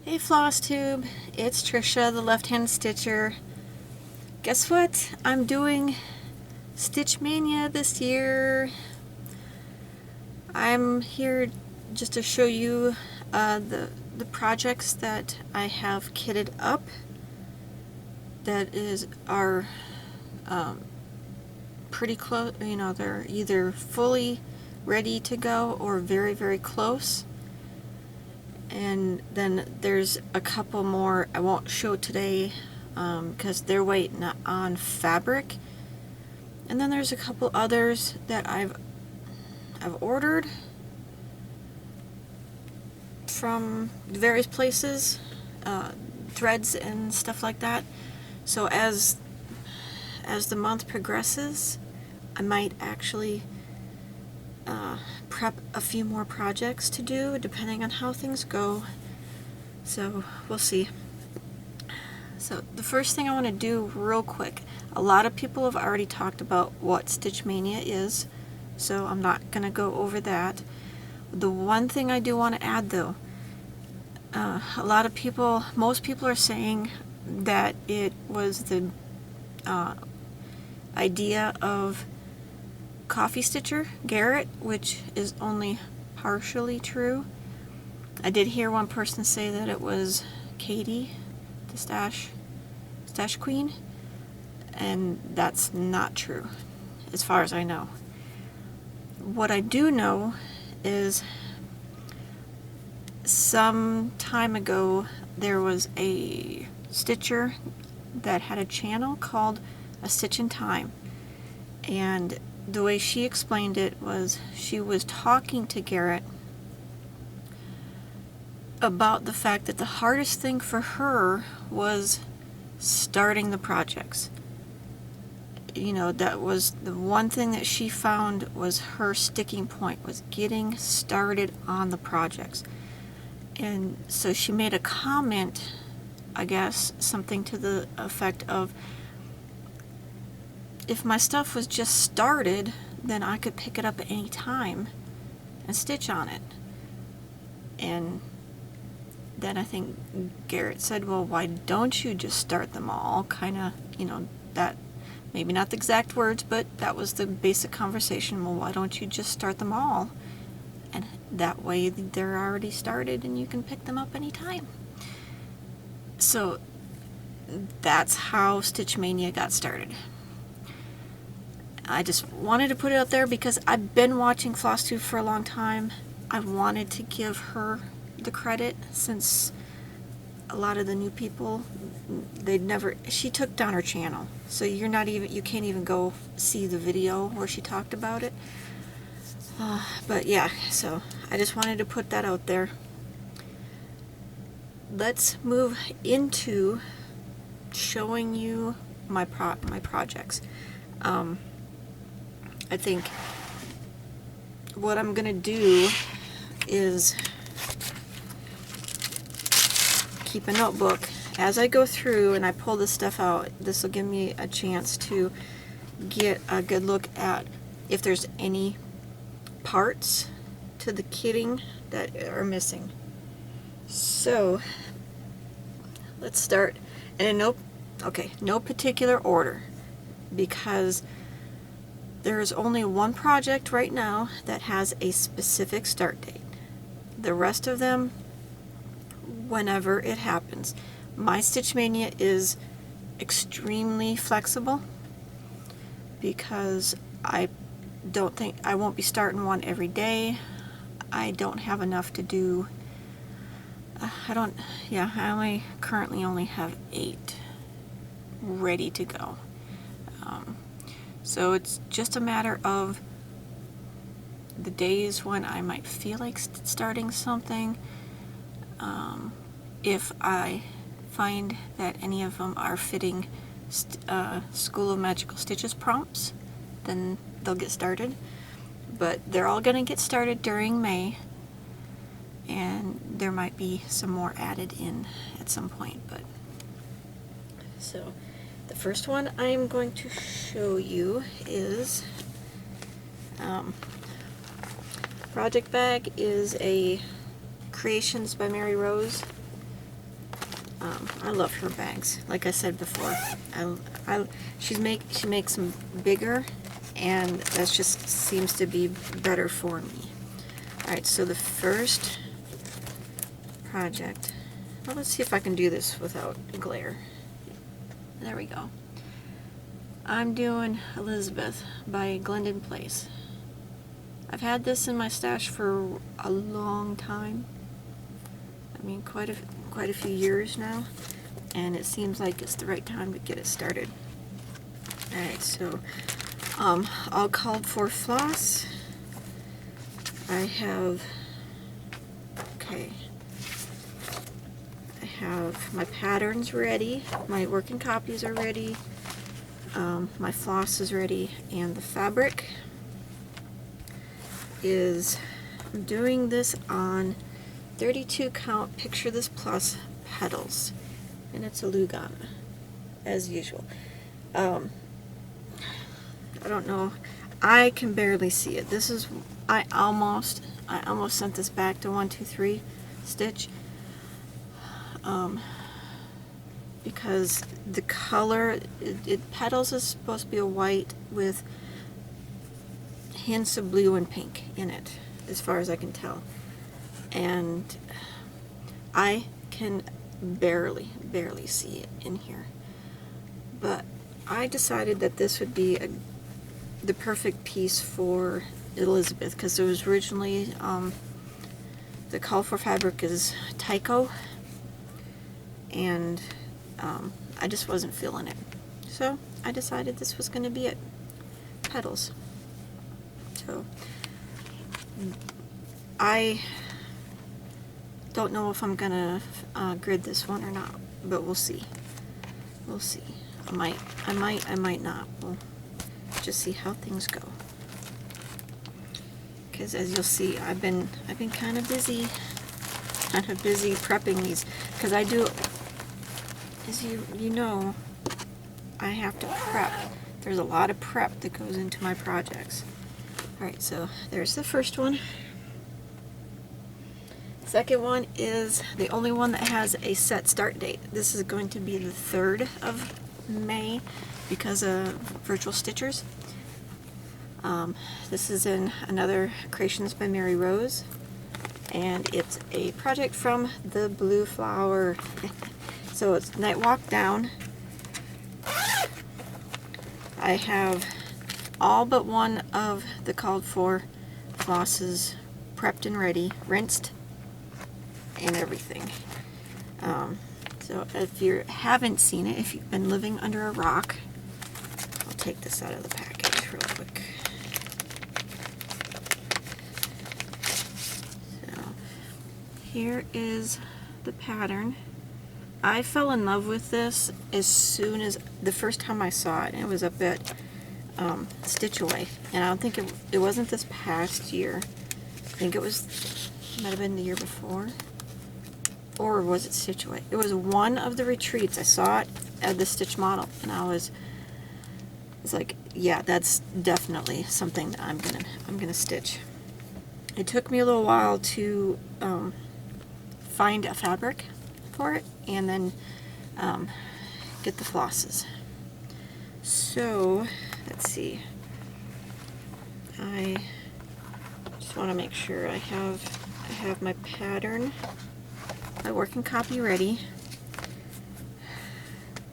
Hey Flosstube, it's Trisha, the left-hand stitcher. Guess what? I'm doing Stitch Mania this year. I'm here just to show you the projects that I have kitted up that are pretty close. You know, they're either fully ready to go or very, very close. And then there's a couple more I won't show today because they're waiting on fabric. And then there's a couple others that I've ordered from various places, threads and stuff like that. So as the month progresses, I might actually prep a few more projects to do depending on how things go. So we'll see. So the first thing I want to do real quick, a lot of people have already talked about what Stitch Mania is, so I'm not going to go over that. The one thing I do want to add though, most people are saying that it was the idea of Coffee Stitcher Garrett, which is only partially true. I did hear one person say that it was Katie, the Stash Queen, and that's not true as far as I know. What I do know is some time ago there was a stitcher that had a channel called A Stitch in Time, and the way she explained it was she was talking to Garrett about the fact that the hardest thing for her was starting the projects. You know, that was the one thing that she found was her sticking point, was getting started on the projects. And so she made a comment, I guess, something to the effect of, if my stuff was just started, then I could pick it up at any time and stitch on it. And then I think Garrett said, well, why don't you just start them all? Kind of, you know, that, maybe not the exact words, but that was the basic conversation. Well, why don't you just start them all? And that way they're already started and you can pick them up anytime. So that's how Stitch Mania got started. I just wanted to put it out there because I've been watching Flosstube for a long time. I wanted to give her the credit since a lot of the new people, she took down her channel. So you can't even go see the video where she talked about it. But yeah, so I just wanted to put that out there. Let's move into showing you my projects. I think what I'm gonna do is keep a notebook as I go through and I pull this stuff out. This will give me a chance to get a good look at if there's any parts to the kitting that are missing. So let's start, and no particular order, because there is only one project right now that has a specific start date. The rest of them, whenever it happens. My Stitch Mania is extremely flexible because I won't be starting one every day. I don't have enough to do. I currently only have 8 ready to go. So it's just a matter of the days when I might feel like starting something. If I find that any of them are fitting School of Magical Stitches prompts, then they'll get started. But they're all going to get started during May, and there might be some more added in at some point. But so the first one I'm going to show you is project bag is a Creations by Mary Rose I love her bags. Like I said before, she makes them bigger, and that just seems to be better for me. All right, so the first project. Well, let's see if I can do this without glare. There we go. I'm doing Elizabeth by Glendon Place. I've had this in my stash for a long time. I mean, quite a few years now, and it seems like it's the right time to get it started. All right, so all called for floss. I have my patterns ready, my working copies are ready, my floss is ready, and the fabric is, I'm doing this on 32 count Picture This Plus petals, and it's a Lugana, as usual. I don't know, I can barely see it. This is, I almost sent this back to 123 stitch, because the color, petals is supposed to be a white with hints of blue and pink in it, as far as I can tell. And I can barely see it in here. But I decided that this would be the perfect piece for Elizabeth, because it was originally, the call for fabric is Tycho, and I just wasn't feeling it. So I decided this was going to be it. Petals. So I don't know if I'm going to grid this one or not, but we'll see. We'll see. I might not. We'll just see how things go. Because as you'll see, I've been kind of busy prepping these, because I do, as you know, I have to prep. There's a lot of prep that goes into my projects. Alright, so there's the first one. Second one is the only one that has a set start date. This is going to be the 3rd of May because of Virtual Stitchers. This is in another Creations by Mary Rose, and it's a project from the Blue Flower. So it's Night Walk Down. I have all but one of the called for flosses prepped and ready, rinsed and everything. So if you haven't seen it, if you've been living under a rock, I'll take this out of the package real quick. So here is the pattern. I fell in love with this as soon as the first time I saw it, and it was up at Stitch Away, and I don't think it wasn't this past year. I think it might have been the year before, or was it Stitch Away? It was one of the retreats. I saw it at the Stitch Model, and I was like, yeah, that's definitely something that I'm gonna stitch. It took me a little while to find a fabric for it, and then get the flosses. So let's see. I just want to make sure I have my pattern, my working copy ready.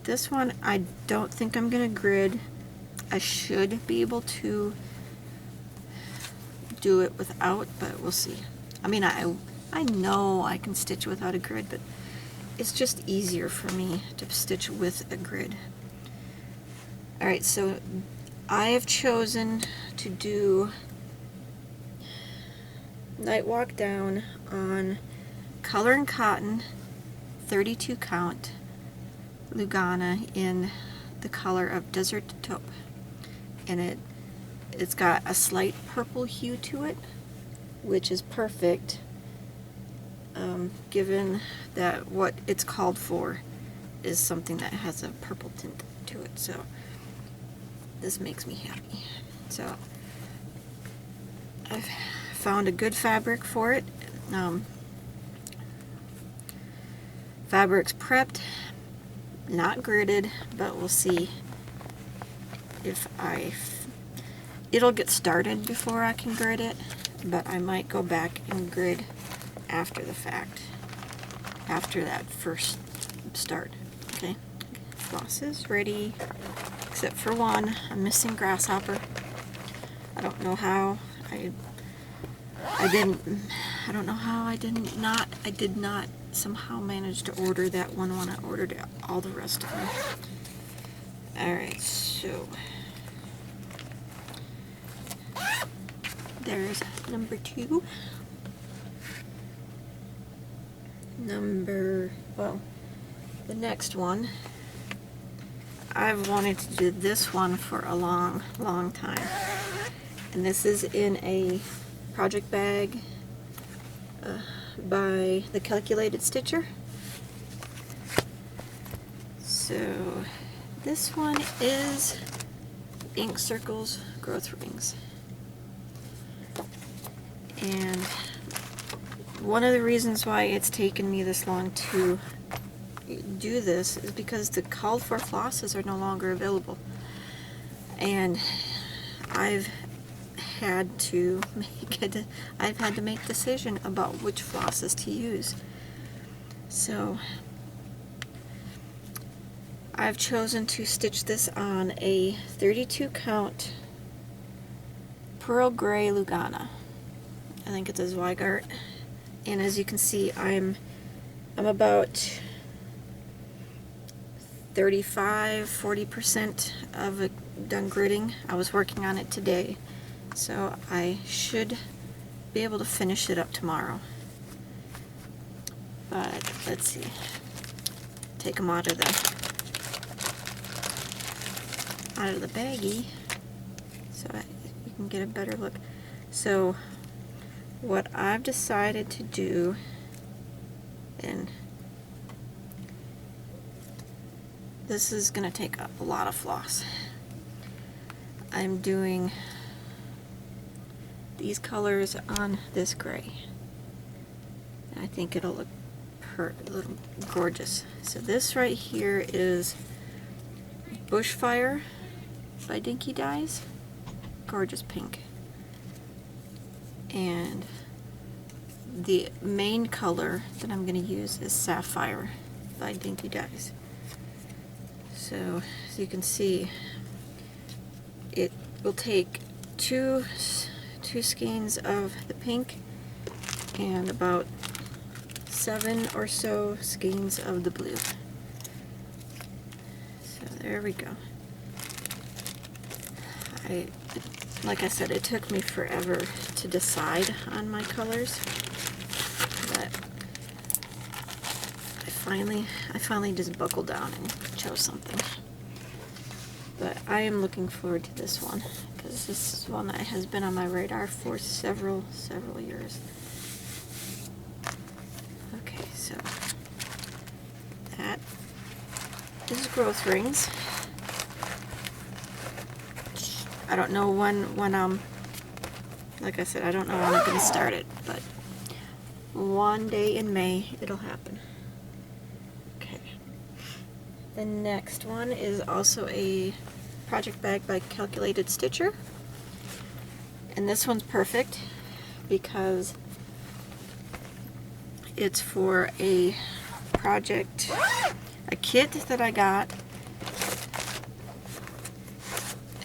This one I don't think I'm gonna grid. I should be able to do it without, but we'll see. I mean, I know I can stitch without a grid, but it's just easier for me to stitch with a grid. Alright, so I have chosen to do Night Walk Down on Color and Cotton 32 count Lugana in the color of Desert Taupe, and it's got a slight purple hue to it, which is perfect given that what it's called for is something that has a purple tint to it. So this makes me happy. So I've found a good fabric for it. Fabric's prepped, not gridded, but we'll see if it'll get started before I can grid it, but I might go back and grid after the fact, after that first start. Okay, floss is ready, except for one. I'm missing grasshopper. I don't know how I don't know how I did not somehow manage to order that one when I ordered all the rest of them. Alright, so there's number 2. The next one, I've wanted to do this one for a long time. And this is in a project bag by the Calculated Stitcher. So this one is Ink Circles Growth Rings. And one of the reasons why it's taken me this long to do this is because the called for flosses are no longer available. And I've had to make a decision about which flosses to use. So I've chosen to stitch this on a 32 count pearl gray Lugana. I think it's a Zweigart, and as you can see, I'm about 35–40% of it done gridding. I was working on it today, so I should be able to finish it up tomorrow. But let's see, take them out of the baggie so you can get a better look. So what I've decided to do, and this is going to take a lot of floss, I'm doing these colors on this gray. And I think it'll look gorgeous. So this right here is Bushfire by Dinky Dyes. Gorgeous pink. And the main color that I'm going to use is Sapphire by Dinky Dyes. So as you can see, it will take two skeins of the pink and about 7 or so skeins of the blue. So there we go. Like I said, it took me forever to decide on my colors, but I finally just buckled down and chose something. But I am looking forward to this one, because this is one that has been on my radar for several years. Okay, so that is growth rings. I don't know when like I said, I don't know when I'm going to start it, but one day in May it'll happen. Okay. The next one is also a project bag by Calculated Stitcher. And this one's perfect because it's for a project, a kit that I got.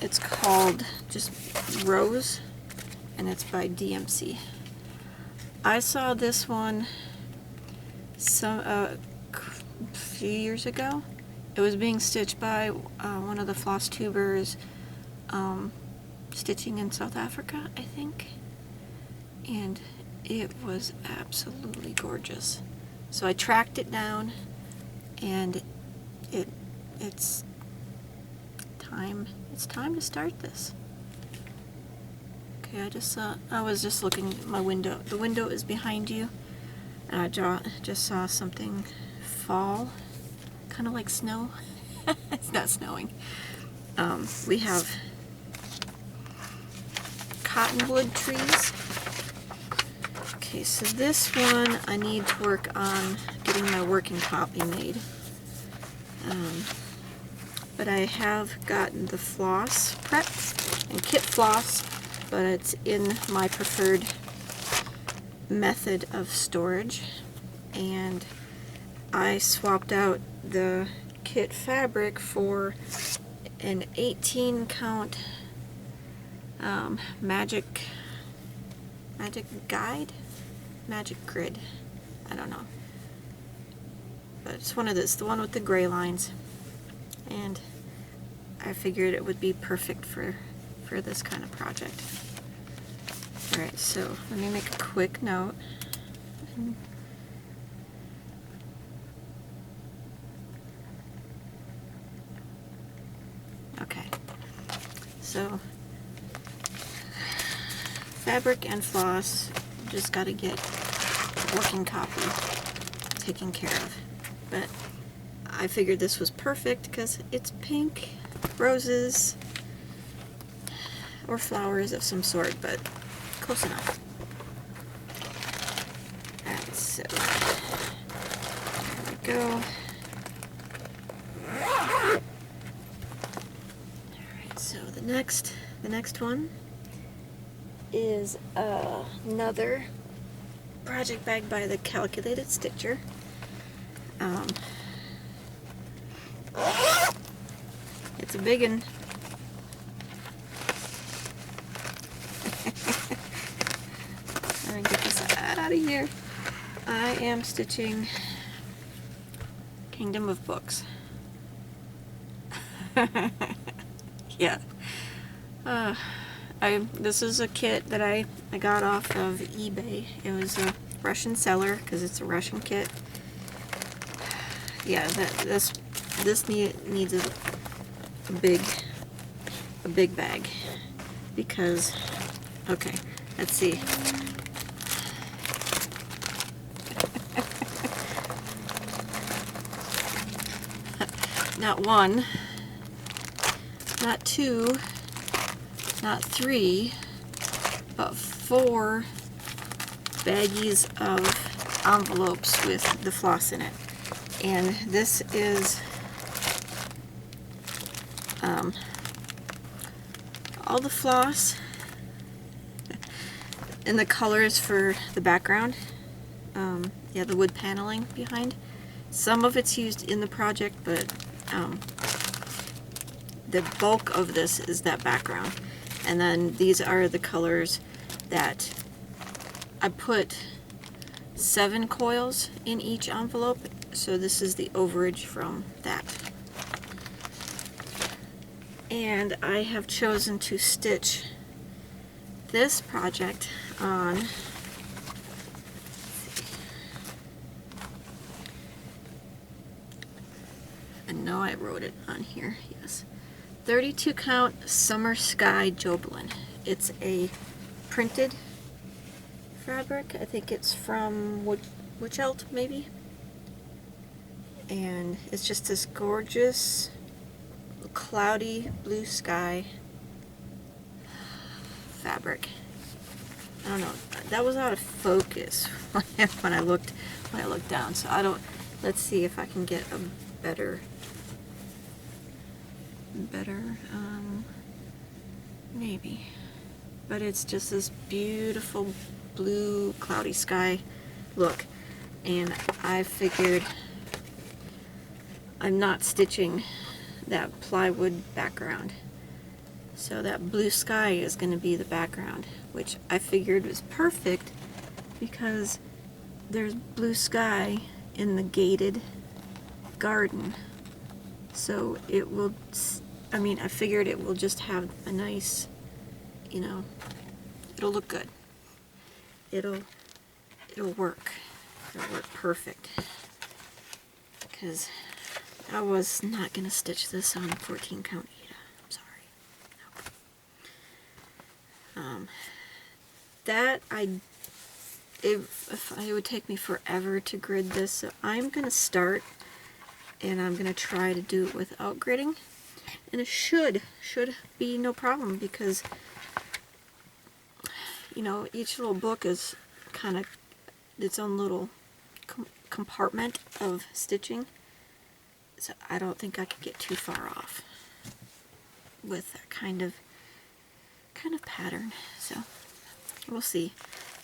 It's called just Rose, and it's by DMC. I saw this one a few years ago. It was being stitched by one of the Flosstubers stitching in South Africa, I think. And it was absolutely gorgeous. So I tracked it down, and it's time to start this. Okay, I was just looking at my window. The window is behind you, and I just saw something fall, kind of like snow. It's not snowing. We have cottonwood trees. Okay, so this one I need to work on getting my working copy made. But I have gotten the floss prepped and kit floss, but it's in my preferred method of storage. And I swapped out the kit fabric for an 18 count magic grid. I don't know. But it's one of this, the one with the gray lines. And I figured it would be perfect for this kind of project. Alright, so let me make a quick note. Okay, so fabric and floss, just got to get working copy taken care of. But I figured this was perfect because it's pink, roses, or flowers of some sort, but close enough. Alright, so there we go. Alright, so the next one is another project bag by the Calculated Stitcher. It's a big one. Let me get this out of here. I am stitching Kingdom of Books. Yeah. This is a kit that I got off of eBay. It was a Russian seller because it's a Russian kit. Yeah, this needs a big bag because, okay, let's see. Not one, not two, not three, but 4 baggies of envelopes with the floss in it. And this is all the floss and the colors for the background. Yeah, the wood paneling behind. Some of it's used in the project, but the bulk of this is that background. And then these are the colors that I put 7 coils in each envelope, so this is the overage from that. And I have chosen to stitch this project on I know I wrote it on here, yes. 32 count Summer Sky Jobelin. It's a printed fabric. I think it's from Witchelt, maybe. And it's just this gorgeous cloudy blue sky fabric. I don't know. That was out of focus when I looked down. So I don't. Let's see if I can get a better. Maybe. But it's just this beautiful blue cloudy sky look, and I figured I'm not stitching that plywood background, so that blue sky is going to be the background, which I figured was perfect because there's blue sky in the gated garden, so it will, I mean, I figured it will just have a nice, you know, it'll look good. It'll work. It'll work perfect. Because I was not going to stitch this on 14 count Eda. I'm sorry. No. It would take me forever to grid this, so I'm going to start, and I'm going to try to do it without gridding. And it should be no problem because, you know, each little book is kind of its own little compartment of stitching, so I don't think I could get too far off with that kind of pattern. So we'll see.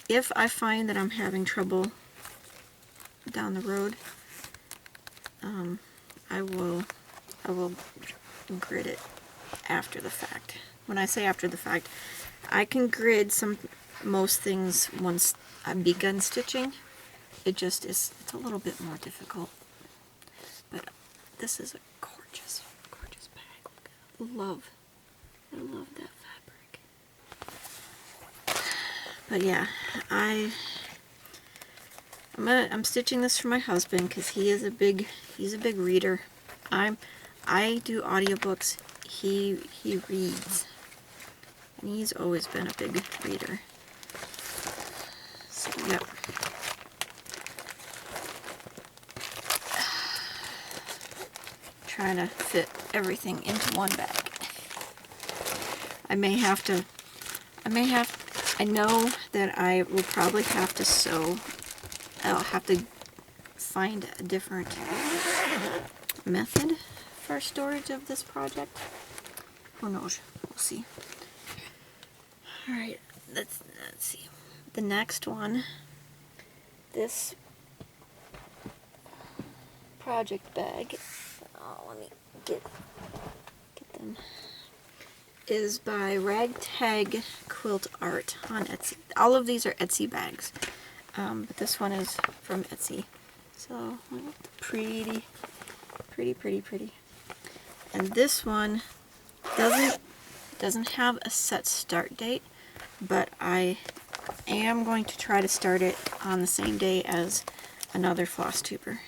If I find that I'm having trouble down the road, I will grid it after the fact. When I say after the fact, I can grid most things once I've begun stitching. It's a little bit more difficult. But this is a gorgeous, gorgeous bag. I love that fabric. But yeah, I'm stitching this for my husband because he's a big reader. I do audiobooks. He reads, and he's always been a big reader. So yep. Trying to fit everything into one bag. I know that I will probably have to sew. I'll have to find a different method for storage of this project. Who knows? We'll see. Alright, let's see. The next one, this project bag, let me get them, is by Ragtag Quilt Art on Etsy. All of these are Etsy bags, but this one is from Etsy. So pretty. And this one doesn't have a set start date, but I am going to try to start it on the same day as another Flosstuber.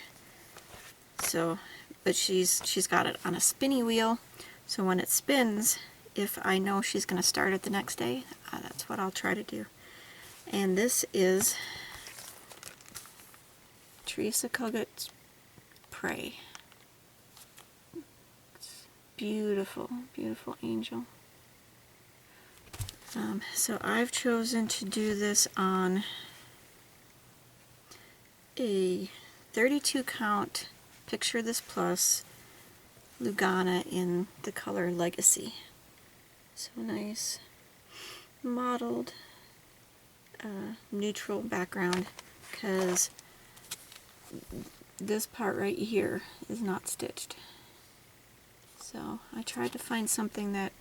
So, but she's got it on a spinny wheel, so when it spins, if I know she's going to start it the next day, that's what I'll try to do. And this is Theresa Koget's Pray. It's beautiful, beautiful angel. So I've chosen to do this on a 32 count Picture This Plus Lugana in the color Legacy. So nice mottled neutral background, because this part right here is not stitched. So I tried to find something that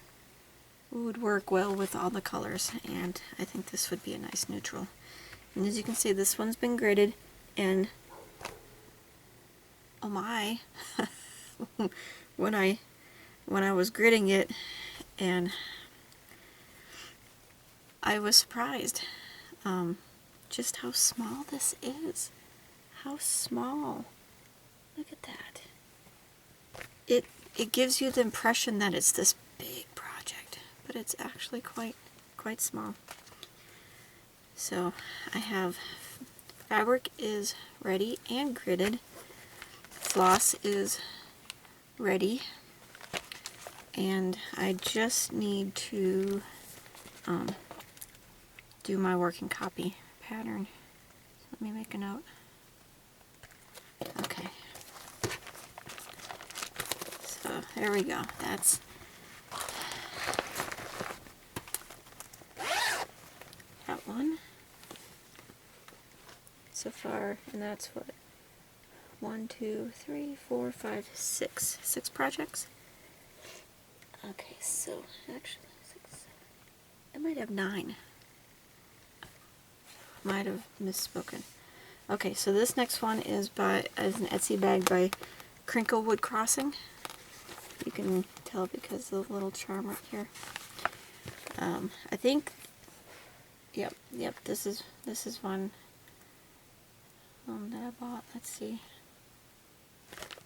would work well with all the colors, and I think this would be a nice neutral. And as you can see, this one's been gridded, and oh my, when I was gridding it, and I was surprised just how small this is. How small. Look at that. It gives you the impression that it's this big project, but it's actually quite small. So I have fabric is ready and gridded. Floss is ready, and I just need to do my working copy pattern. So let me make a note. Okay. So there we go. That's that one so far, and that's what, 1, 2, 3, 4, 5, 6 projects. Okay, so actually 6. I might have 9. Might have misspoken. Okay, so this next one is an Etsy bag by Crinklewood Crossing. You can tell because of the little charm right here. I think, yep, this is one that I bought. Let's see.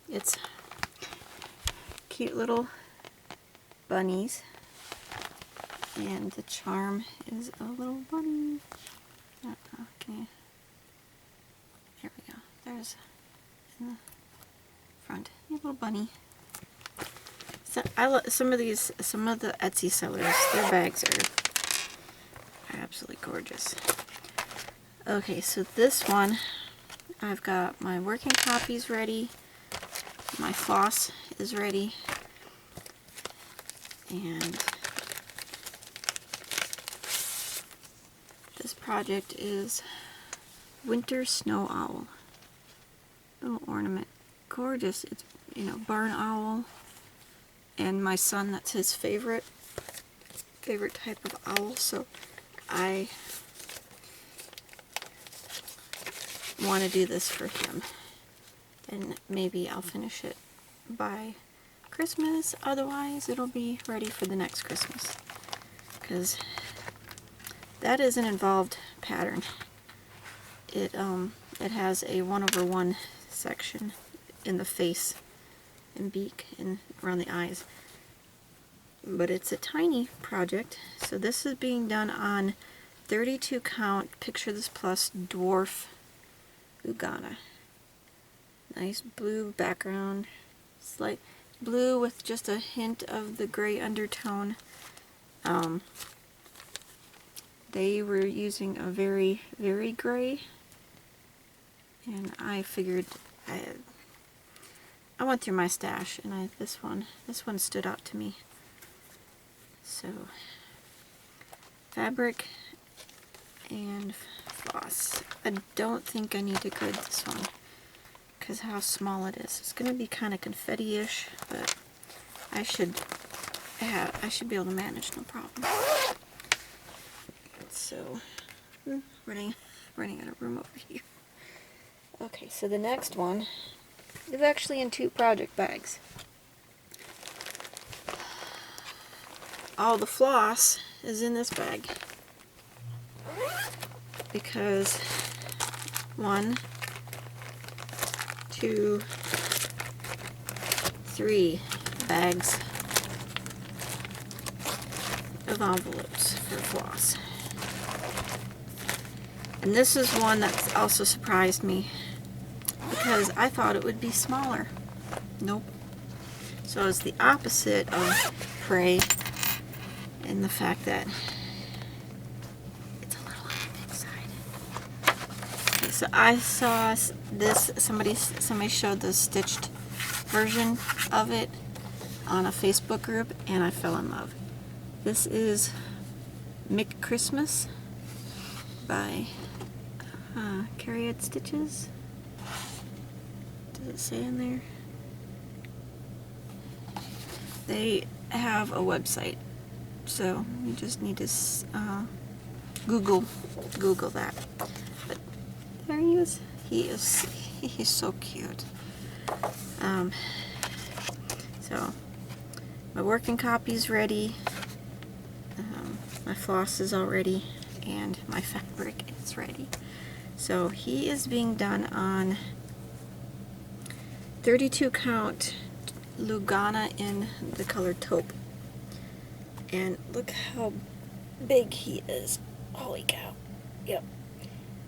It's cute little bunnies, and the charm is a little bunny. Okay. There we go. There's in the front a little bunny. So some of the Etsy sellers, their bags are absolutely gorgeous. Okay, so this one I've got my working copies ready. My floss is ready. And this project is Winter Snow Owl. Little ornament. Gorgeous. It's, you know, barn owl. And my son, that's his favorite type of owl, so I want to do this for him. And maybe I'll finish it by Christmas, otherwise it'll be ready for the next Christmas. Because that is an involved pattern. It has a 1/1 section in the face and beak and around the eyes. But it's a tiny project, so this is being done on 32 count Picture This Plus dwarf Lugana. Nice blue background, slight blue with just a hint of the gray undertone. They were using a very, very gray, and I figured I went through my stash, and this one stood out to me. So, fabric and floss. I don't think I need to grid this one because how small it is. It's going to be kind of confetti-ish, but I should be able to manage, no problem. So, running out of room over here. Okay, so the next one is actually in 2 project bags. All the floss is in this bag because 1, 2, 3 bags of envelopes for floss. And this is one that also surprised me because I thought it would be smaller. Nope. So it's the opposite of Prey in the fact that it's a little on the big side. Okay, so I saw this, somebody showed the stitched version of it on a Facebook group, and I fell in love. This is Mick Christmas by Carried Stitches. Does it say in there? They have a website, so you just need to Google that. But there he is. He's so cute. So my working copy's ready. My floss is all ready, and my fabric is ready. So he is being done on 32 count Lugana in the color taupe. And look how big he is. Holy cow. Yep.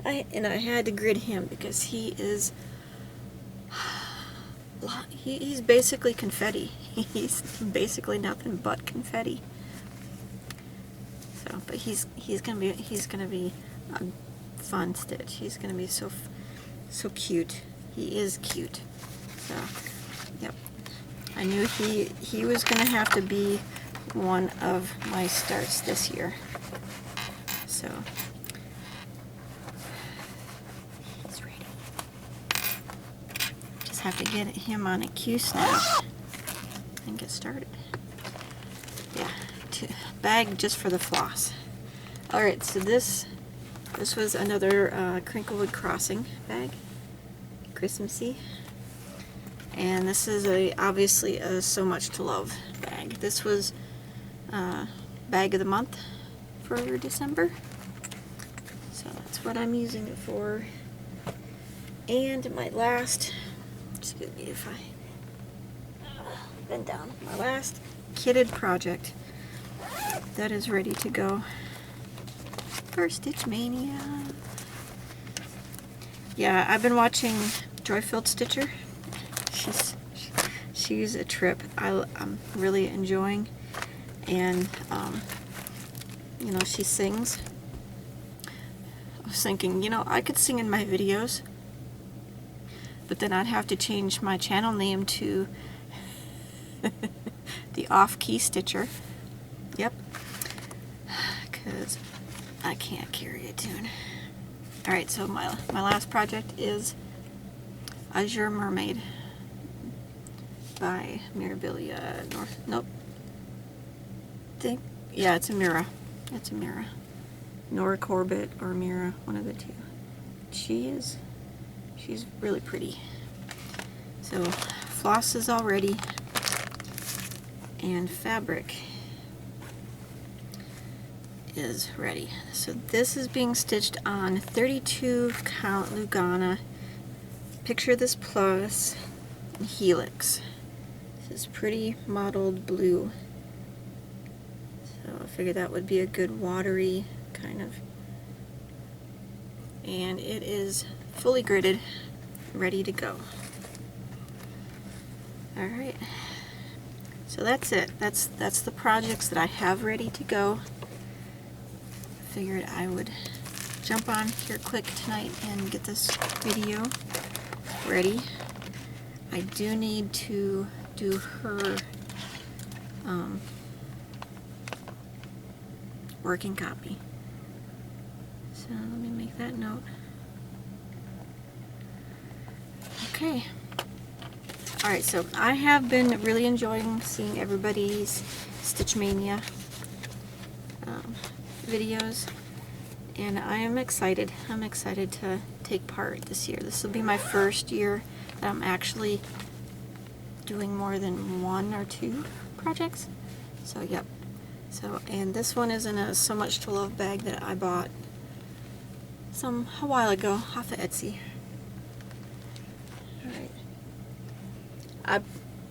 I had to grid him because he is he's basically confetti. He's basically nothing but confetti. So, but he's gonna be a fun stitch. He's gonna be so cute. He is cute. So, yep. I knew he was gonna have to be one of my starts this year. So he's ready. Just have to get him on a Q snap and get started. Yeah, bag just for the floss. Alright, so this was another Crinklewood Crossing bag, Christmassy. And this is obviously a So Much to Love bag. This was bag of the month for December. So that's what I'm using it for. And my last, excuse me if I bend down, my last kitted project that is ready to go for Stitch Mania. Yeah, I've been watching Joyfilled Stitcher. She's a trip. I'm really enjoying, and you know, she sings. I was thinking, you know, I could sing in my videos, but then I'd have to change my channel name to the Off-Key Stitcher. Yep, because I can't carry a tune. Alright, so my last project is Azure Mermaid by Mirabilia North. Nope. Yeah, it's a Mira. It's a Mira. Nora Corbett or Mira, one of the two. She's really pretty. So floss is all ready, and fabric is ready. So this is being stitched on 32 count Lugana. Picture this plus helix. This is pretty mottled blue. So I figured that would be a good watery kind of. And it is fully gridded, ready to go. Alright. So that's it. That's the projects that I have ready to go. Figured I would jump on here quick tonight and get this video ready. I do need to do her working copy. So let me make that note. Okay. Alright, so I have been really enjoying seeing everybody's Stitch Mania videos, and I am excited. I'm excited to take part this year. This will be my first year that I'm actually doing more than 1 or 2 projects. So yep. So, and this one is in a So Much to Love bag that I bought a while ago off of Etsy. Alright. I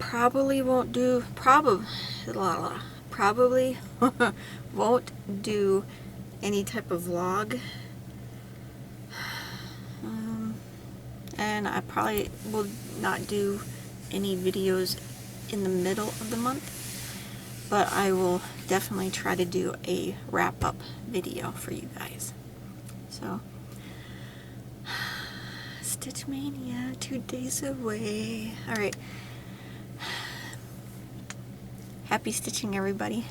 probably won't do probably won't do any type of vlog, and I probably will not do any videos in the middle of the month, but I will definitely try to do a wrap-up video for you guys. So Stitch Mania, 2 days away. Alright. Happy stitching, everybody.